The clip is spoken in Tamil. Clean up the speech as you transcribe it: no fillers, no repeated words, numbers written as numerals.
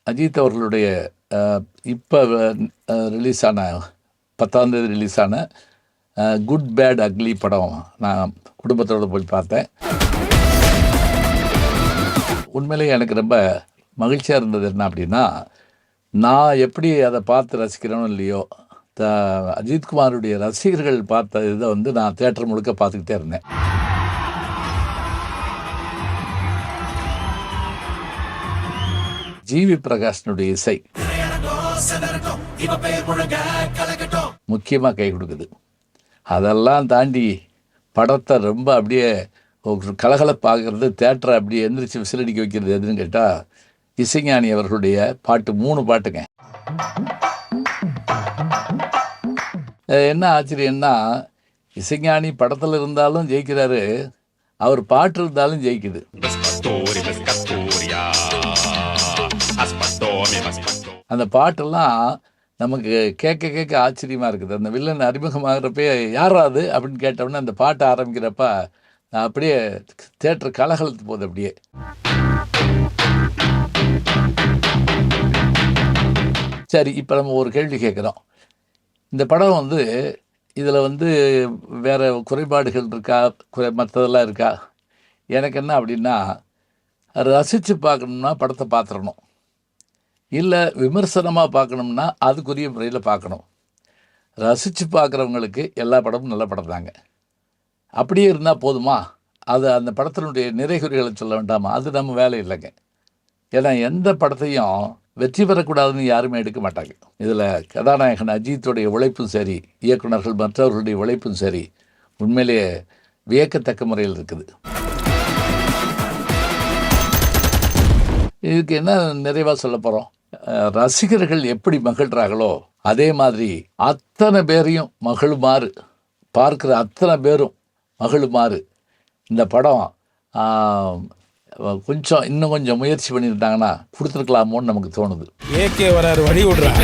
அஜித் அவர்களுடைய இப்போ ரிலீஸ் ஆன 10ஆம் தேதி ரிலீஸ் ஆன குட் பேட் அக்லி படம் நான் குடும்பத்தோடு போய் பார்த்தேன். உண்மையிலேயே எனக்கு ரொம்ப மகிழ்ச்சியாக இருந்தது. என்ன அப்படின்னா, நான் எப்படி அதை பார்த்து ரசிக்கிறேனோ இல்லையோ, அஜித்குமாருடைய ரசிகர்கள் பார்த்த இதை வந்து நான் தியேட்டர் முழுக்க பார்த்துக்கிட்டே இருந்தேன். ஜிவி பிரகாஷனுடைய இசை முக்கியமாக கை கொடுக்குது. அதெல்லாம் தாண்டி படத்தை ரொம்ப அப்படியே ஒரு கலகலப்பாகிறது, தேட்டரை அப்படியே எந்திரிச்சு விசிலடிக்க வைக்கிறது எதுன்னு கேட்டால், இசைஞானி அவர்களுடைய பாட்டு 3 பாட்டுங்க. என்ன ஆச்சரியன்னா, இசைஞானி படத்தில் இருந்தாலும் ஜெயிக்கிறாரு, அவர் பாட்டு இருந்தாலும் ஜெயிக்குது. அந்த பாட்டெல்லாம் நமக்கு கேட்க கேட்க ஆச்சரியமாக இருக்குது. அந்த வில்லன் அறிமுகமாகிறப்பே யாராது அப்படின்னு கேட்டோம்னா அந்த பாட்டு ஆரம்பிக்கிறப்ப அப்படியே தேட்டர் கலகலத்து போகுது. அப்படியே சரி, இப்போ நம்ம ஒரு கேள்வி கேட்குறோம். இந்த படம் வந்து இதில் வந்து வேறு குறைபாடுகள் இருக்கா, மற்றதெல்லாம் இருக்கா? எனக்கு என்ன அப்படின்னா, ரசித்து பார்க்கணும்னா படத்தை பார்த்துடணும், இல்லை விமர்சனமாக பார்க்கணும்னா அதுக்குரிய முறையில் பார்க்கணும். ரசித்து பார்க்குறவங்களுக்கு எல்லா படமும் நல்ல படம் தாங்க. அப்படியே இருந்தால் போதுமா? அது அந்த படத்தினுடைய நிறைகுறைகளை சொல்ல வேண்டாமா? அது நம்ம வேலை இல்லைங்க. ஏன்னா எந்த படத்தையும் வெற்றி பெறக்கூடாதுன்னு யாருமே எடுக்க மாட்டாங்க. இதில் கதாநாயகன் அஜித்துடைய உழைப்பும் சரி, இயக்குநர்கள் மற்றவர்களுடைய உழைப்பும் சரி, உண்மையிலேயே வியக்கத்தக்க முறையில் இருக்குது. இதுக்கு என்ன நிறைவாக சொல்ல போகிறோம்? ரசிகர்கள் எப்படி மகிழ்கிறார்களோ அதே மாதிரி அத்தனை பேரையும் மகிழுமாறு, பார்க்குற அத்தனை பேரும் மகிழுமாறு இந்த படம் இன்னும் கொஞ்சம் முயற்சி பண்ணியிருந்தாங்கன்னா கொடுத்துருக்கலாமோன்னு நமக்கு தோணுது. ஏகே வராரு, வழி விடுறாங்க.